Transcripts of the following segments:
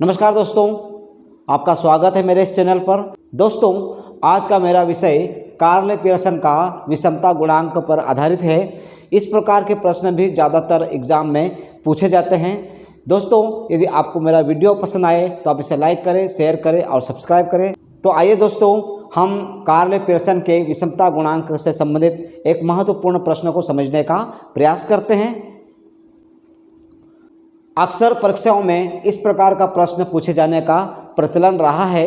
नमस्कार दोस्तों, आपका स्वागत है मेरे इस चैनल पर। दोस्तों, आज का मेरा विषय कार्ले पियर्सन का विषमता गुणांक पर आधारित है। इस प्रकार के प्रश्न भी ज़्यादातर एग्जाम में पूछे जाते हैं। दोस्तों, यदि आपको मेरा वीडियो पसंद आए तो आप इसे लाइक करें, शेयर करें और सब्सक्राइब करें। तो आइए दोस्तों, हम कार्ले पियर्सन के विषमता गुणांक से संबंधित एक महत्वपूर्ण प्रश्न को समझने का प्रयास करते हैं। अक्सर परीक्षाओं में इस प्रकार का प्रश्न पूछे जाने का प्रचलन रहा है।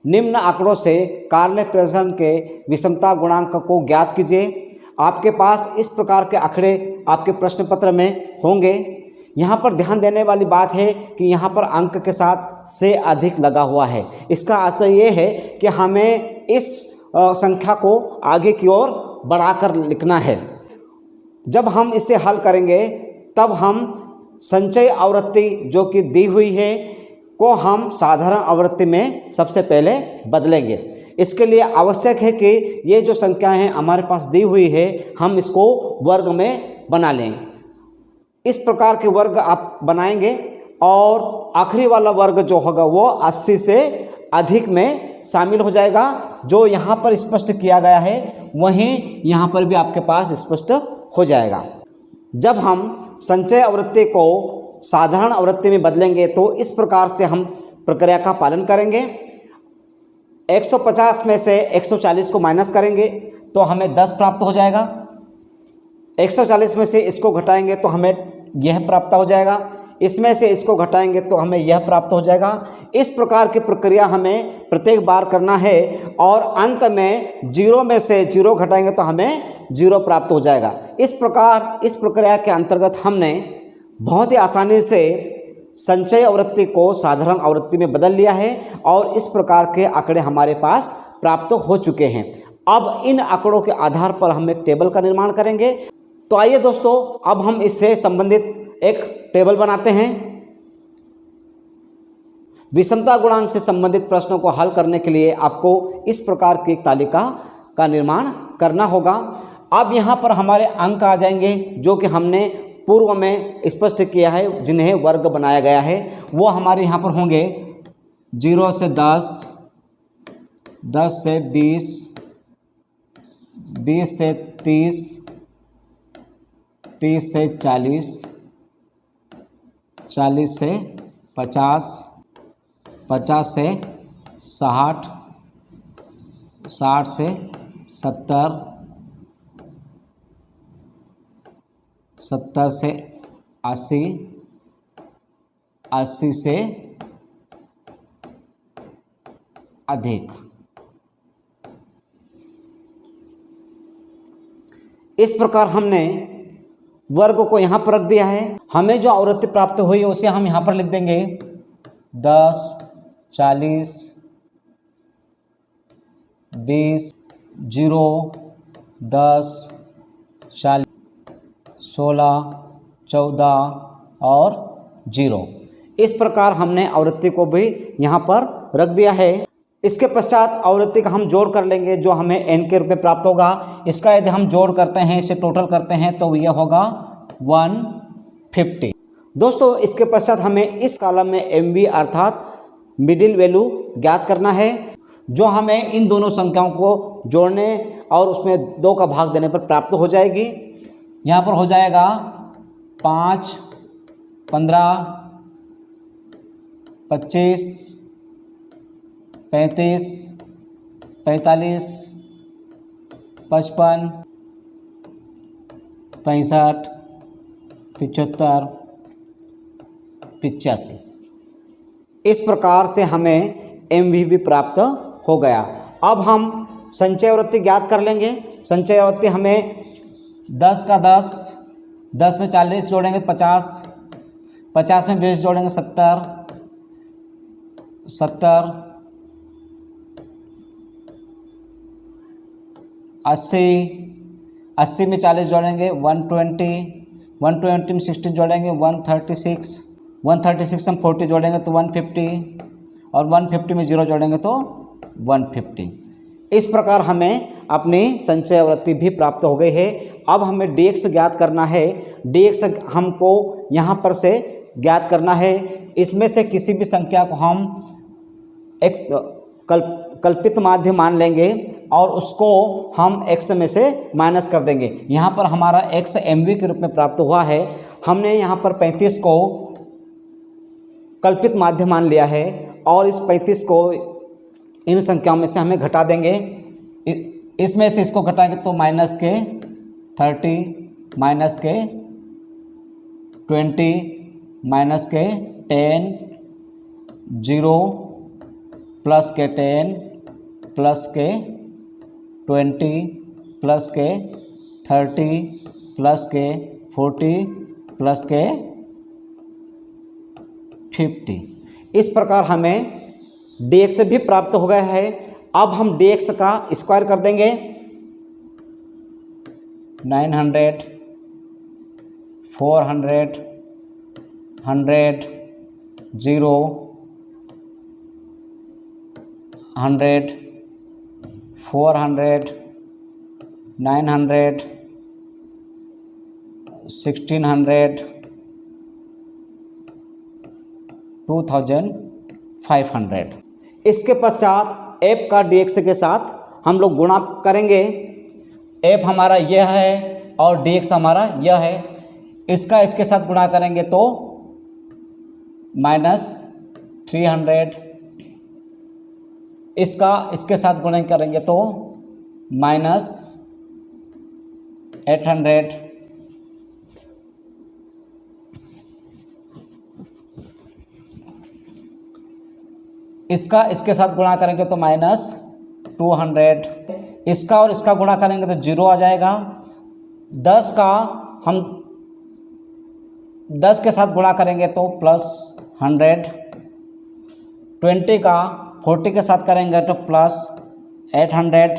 निम्न आंकड़ों से कार्ले पियर्सन के विषमता गुणांक को ज्ञात कीजिए। आपके पास इस प्रकार के आंकड़े आपके प्रश्न पत्र में होंगे। यहाँ पर ध्यान देने वाली बात है कि यहाँ पर अंक के साथ से अधिक लगा हुआ है। इसका आशय ये है कि हमें इस संख्या को आगे की ओर बढ़ाकर लिखना है। जब हम इसे हल करेंगे तब हम संचय आवृत्ति जो कि दी हुई है को हम साधारण आवृत्ति में सबसे पहले बदलेंगे। इसके लिए आवश्यक है कि ये जो संख्याएं हैं हमारे पास दी हुई है, हम इसको वर्ग में बना लें। इस प्रकार के वर्ग आप बनाएंगे और आखिरी वाला वर्ग जो होगा वो 80 से अधिक में शामिल हो जाएगा। जो यहाँ पर स्पष्ट किया गया है वहीं यहाँ पर भी आपके पास स्पष्ट हो जाएगा। जब हम संचय आवृत्ति को साधारण आवृत्ति में बदलेंगे तो इस प्रकार से हम प्रक्रिया का पालन करेंगे। 150 में से 140 को माइनस करेंगे तो हमें 10 प्राप्त हो जाएगा। 140 में से इसको घटाएंगे तो हमें यह प्राप्त हो जाएगा। इसमें से इसको घटाएंगे तो हमें यह प्राप्त हो जाएगा। इस प्रकार की प्रक्रिया हमें प्रत्येक बार करना है और अंत में 0 में से 0 घटाएंगे तो हमें 0 प्राप्त हो जाएगा। इस प्रकार इस प्रक्रिया के अंतर्गत हमने बहुत ही आसानी से संचय आवृत्ति को साधारण आवृत्ति में बदल लिया है और इस प्रकार के आंकड़े हमारे पास प्राप्त हो चुके हैं। अब इन आंकड़ों के आधार पर हम एक टेबल का निर्माण करेंगे। तो आइए दोस्तों, अब हम इससे संबंधित एक टेबल बनाते हैं। विषमता गुणांक से संबंधित प्रश्नों को हल करने के लिए आपको इस प्रकार की एक तालिका का निर्माण करना होगा। अब यहाँ पर हमारे अंक आ जाएंगे जो कि हमने पूर्व में स्पष्ट किया है, जिन्हें वर्ग बनाया गया है। वो हमारे यहाँ पर होंगे 0 से 10, 10 से 20, 20 से 30, 30 से 40, 40 से 50, 50 से 60, 60 से 70, 70 से 80, 80 से अधिक। इस प्रकार हमने वर्ग को यहाँ पर रख दिया है। हमें जो आवृत्ति प्राप्त हुई उसे हम यहाँ पर लिख देंगे 10, 40, 20, 0, 10, 40, 16, 14 और 0। इस प्रकार हमने आवृत्ति को भी यहाँ पर रख दिया है। इसके पश्चात आवृत्ति का हम जोड़ कर लेंगे जो हमें n के रूप में प्राप्त होगा। इसका यदि हम जोड़ करते हैं, इसे टोटल करते हैं तो यह होगा 150। दोस्तों, इसके पश्चात हमें इस कॉलम में MV अर्थात मिडिल वैल्यू ज्ञात करना है, जो हमें इन दोनों संख्याओं को जोड़ने और उसमें 2 का भाग देने पर प्राप्त हो जाएगी। यहाँ पर हो जाएगा 5, 15, 25, 35, 45, 55, 65, 75, 85। इस प्रकार से हमें MV भी प्राप्त हो गया। अब हम संचय आवृत्ति ज्ञात कर लेंगे। संचय आवृत्ति हमें 10 का 10, 10 में 40 जोड़ेंगे 50, 50 में 20 जोड़ेंगे 70, 70, 80, 80 में 40 जोड़ेंगे 120, 120 में 60 जोड़ेंगे 136, 136 में 40 जोड़ेंगे तो 150 और 150 में 0 जोड़ेंगे तो 150। इस प्रकार हमें अपनी संचय आवृत्ति भी प्राप्त हो गई है। अब हमें dx ज्ञात करना है। dx हमको यहाँ पर से ज्ञात करना है। इसमें से किसी भी संख्या को हम x कल्पित माध्य मान लेंगे और उसको हम x में से माइनस कर देंगे। यहाँ पर हमारा x mv के रूप में प्राप्त हुआ है। हमने यहाँ पर 35 को कल्पित माध्य मान लिया है और इस 35 को इन संख्याओं में से हमें घटा देंगे। इसमें से इसको घटाएंगे तो माइनस के 30, माइनस के 20, माइनस के 10, 0, प्लस के 10, प्लस के 20, प्लस के 30, प्लस के 40, प्लस के 50। इस प्रकार हमें dx भी प्राप्त हो गया है। अब हम dx का स्क्वायर कर देंगे। 900, 400, 100, 0, 100, 400, 900, 1600, 2500। इसके पश्चात f का dx के साथ हम लोग गुणा करेंगे। f हमारा यह है और dx हमारा यह है। इसका इसके साथ गुणा करेंगे तो -300, इसका इसके साथ गुणा करेंगे तो -800, इसका इसके साथ गुणा करेंगे तो -200, इसका और इसका गुणा करेंगे तो 0 आ जाएगा। 10 का हम 10 के साथ गुणा करेंगे तो +100, 20 का 40 के साथ करेंगे तो +800,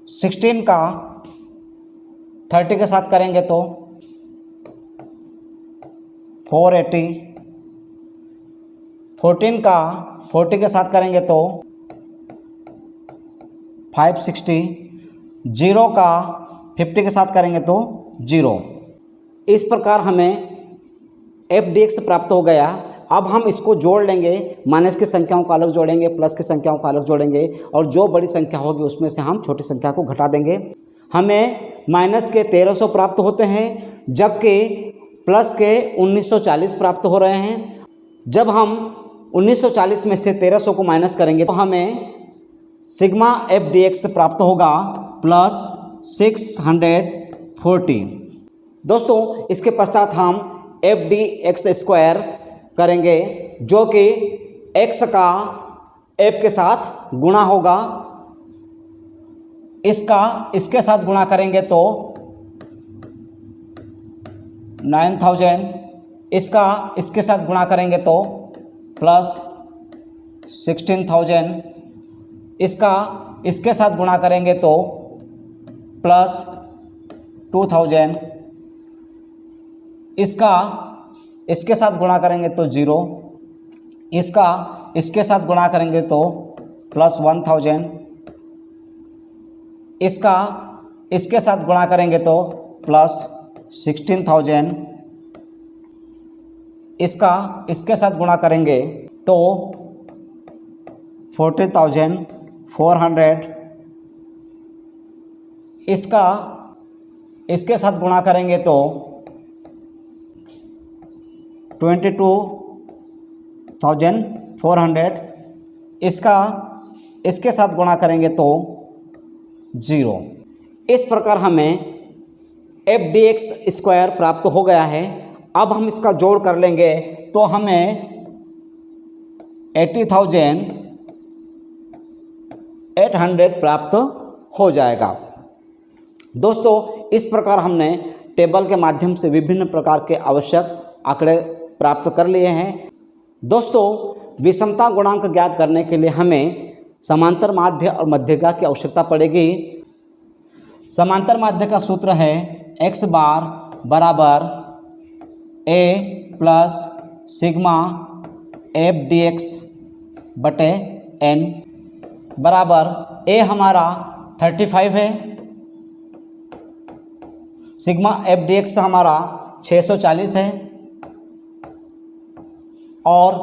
16 का 30 के साथ करेंगे तो 480, 14 का 40 के साथ करेंगे तो 560, 0 का 50 के साथ करेंगे तो 0। इस प्रकार हमें f dx प्राप्त हो गया। अब हम इसको जोड़ लेंगे, माइनस की संख्याओं को अलग जोड़ेंगे, प्लस की संख्याओं को अलग जोड़ेंगे और जो बड़ी संख्या होगी उसमें से हम छोटी संख्या को घटा देंगे। हमें माइनस के 1300 प्राप्त होते हैं जबकि प्लस के 1940 प्राप्त हो रहे हैं। जब हम 1940 में से 1300 को माइनस करेंगे तो हमें सिग्मा f dx प्राप्त होगा +640। दोस्तों इसके पश्चात हम f dx स्क्वायर करेंगे जो कि x का f के साथ गुणा होगा। इसका इसके साथ गुणा करेंगे तो 9000, इसका इसके साथ गुणा करेंगे तो +16,000, इसका इसके साथ गुणा करेंगे तो +2000, इसका इसके साथ गुणा करेंगे तो 0, इसका इसके साथ गुणा करेंगे तो +1000, इसका इसके साथ गुणा करेंगे तो +16,000, इसका इसके साथ गुणा करेंगे तो 40,400, इसका इसके साथ गुणा करेंगे तो 22,400, इसका इसके साथ गुणा करेंगे तो 0। इस प्रकार हमें f dx स्क्वायर प्राप्त हो गया है। अब हम इसका जोड़ कर लेंगे तो हमें 80,800 प्राप्त हो जाएगा। दोस्तों इस प्रकार हमने टेबल के माध्यम से विभिन्न प्रकार के आवश्यक आंकड़े प्राप्त कर लिए हैं। दोस्तों विषमता गुणांक ज्ञात करने के लिए हमें समांतर माध्य और मध्यिका की आवश्यकता पड़ेगी। समांतर माध्य का सूत्र है x बार बराबर a plus sigma f dx बटे n बराबर a हमारा 35 है, सिग्मा f dx हमारा 640 है और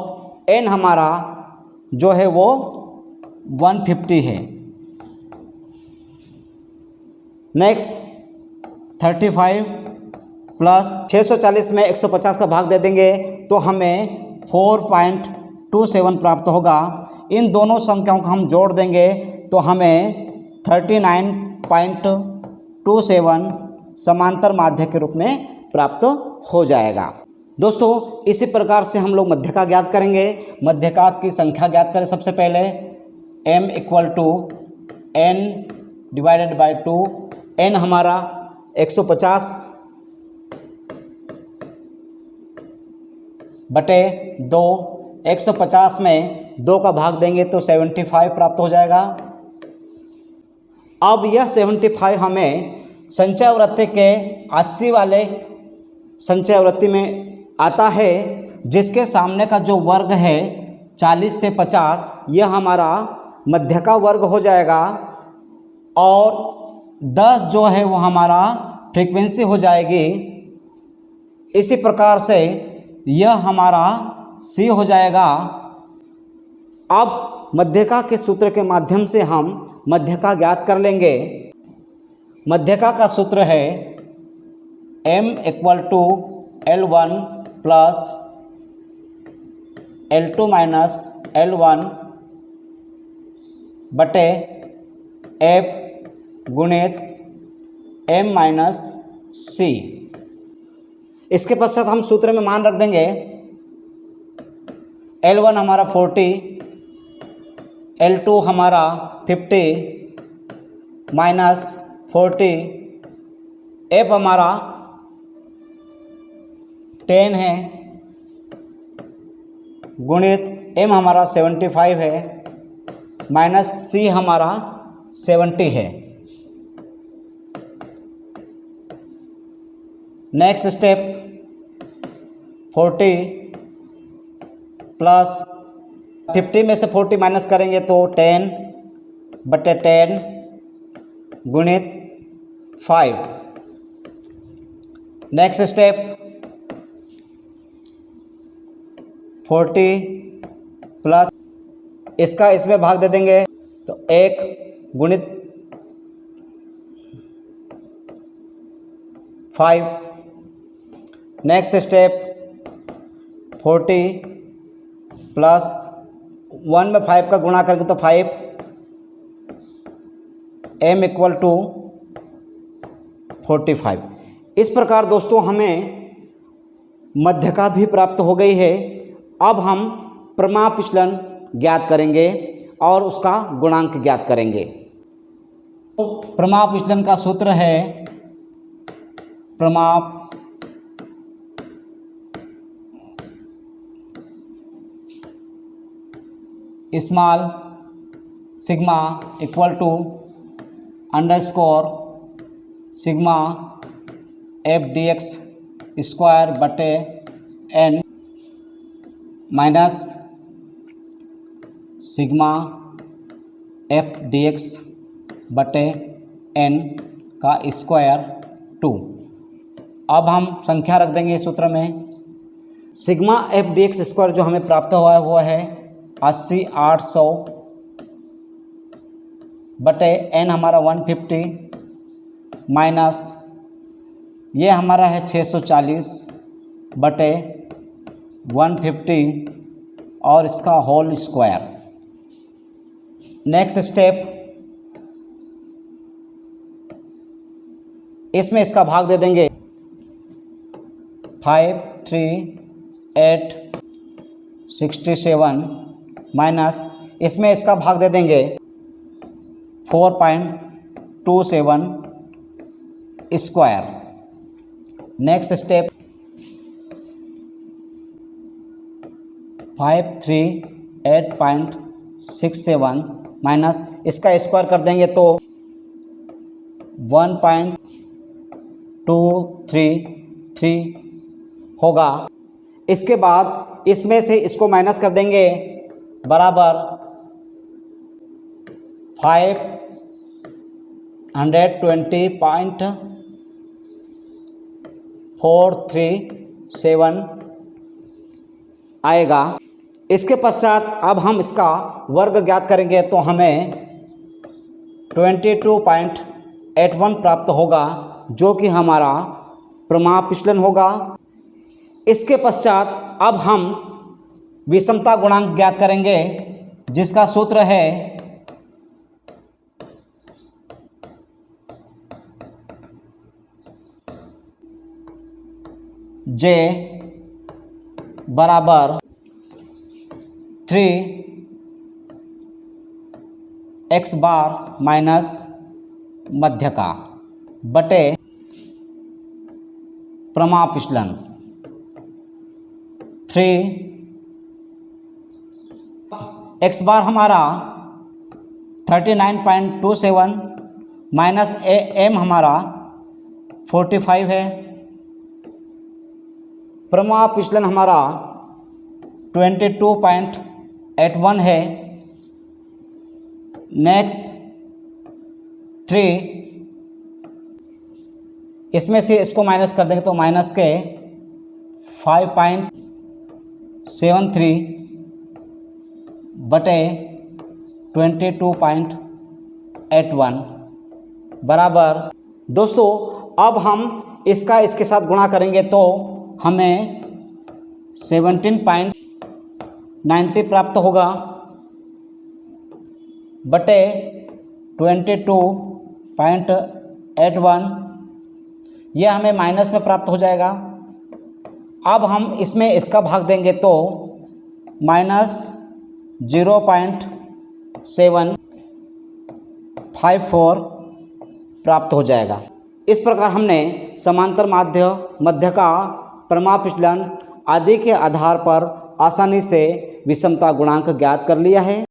n हमारा जो है वो 150 है। नेक्स्ट 35 प्लस 640 में 150 का भाग दे देंगे तो हमें 4.27 प्राप्त होगा। इन दोनों संख्याओं को हम जोड़ देंगे तो हमें 39.27 समांतर माध्य के रूप में प्राप्त हो जाएगा। दोस्तों इसी प्रकार से हम लोग मध्यका ज्ञात करेंगे। मध्यका की संख्या ज्ञात करें। सबसे पहले m equal to n divided by 2, n हमारा 150 बटे 2, 150 में 2 का भाग देंगे तो 75 प्राप्त हो जाएगा। अब यह 75 हमें संचय वृत्ति के 80 वाले संचय वृत्ति में आता है, जिसके सामने का जो वर्ग है 40 से 50, यह हमारा मध्य का वर्ग हो जाएगा और 10 जो है वो हमारा फ्रीक्वेंसी हो जाएगी। इसी प्रकार से यह हमारा C हो जाएगा। अब मध्यका के सूत्र के माध्यम से हम मध्यका ज्ञात कर लेंगे। मध्यका का सूत्र है m equal to L1 plus L2 minus L1 बटे F गुणित m माइनस C। इसके पश्चात हम सूत्र में मान रख देंगे। L1 हमारा 40, L2 हमारा 50 माइनस 40, F हमारा 10 है गुणित m हमारा 75 है माइनस C हमारा 70 है। नेक्स्ट स्टेप 40 प्लस 50 में से 40 माइनस करेंगे तो 10 बटे 10 गुणित 5। नेक्स्ट स्टेप 40 प्लस इसका इसमें भाग दे देंगे तो 1 गुणित 5। नेक्स्ट स्टेप 40 प्लस 1 में 5 का गुणा करके तो 5, m इक्वल टू 45। इस प्रकार दोस्तों हमें मध्यका भी प्राप्त हो गई है। अब हम प्रमाप विचलन ज्ञात करेंगे और उसका गुणांक ज्ञात करेंगे। तो प्रमाप विचलन का सूत्र है प्रमाप small sigma equal to underscore sigma f/dx square बटे n माइनस सिग्मा f/dx बटे n का स्क्वायर 2। अब हम संख्या रख देंगे सूत्र में। सिग्मा f/dx स्क्वायर जो हमें प्राप्त हुआ है वो है 80/800 बटे n हमारा 150 माइनस ये हमारा है 640 बटे 150 और इसका होल स्क्वायर। नेक्स्ट स्टेप इसमें इसका भाग दे देंगे 5, 3, 8, 67 माइनस इसमें इसका भाग दे देंगे 4.27 स्क्वायर। नेक्स्ट स्टेप 538.67 माइनस इसका स्क्वायर कर देंगे तो 1.233 होगा। इसके बाद इसमें से इसको माइनस कर देंगे बराबर 520.33 437 आएगा। इसके पश्चात अब हम इसका वर्ग ज्ञात करेंगे तो हमें 22.81 प्राप्त होगा, जो कि हमारा प्रमाप विचलन होगा। इसके पश्चात अब हम विषमता गुणांक ज्ञात करेंगे, जिसका सूत्र है J बराबर 3x बार माइनस मध्य का बटे प्रमाप विचलन 3x बार हमारा 39.27 माइनस m हमारा 45 है। प्रमाप विचलन हमारा 22.81 है। नेक्स्ट 3, इसमें से इसको माइनस कर देंगे तो माइनस के 5.73 बटे 22.81 बराबर। दोस्तों अब हम इसका इसके साथ गुणा करेंगे तो हमें 17.90 प्राप्त होगा बटे 22.81, यह हमें माइनस में प्राप्त हो जाएगा। अब हम इसमें इसका भाग देंगे तो माइनस 0.754 प्राप्त हो जाएगा। इस प्रकार हमने समांतर मध्य का प्रमाप विचलन आदि के आधार पर आसानी से विषमता गुणांक ज्ञात कर लिया है।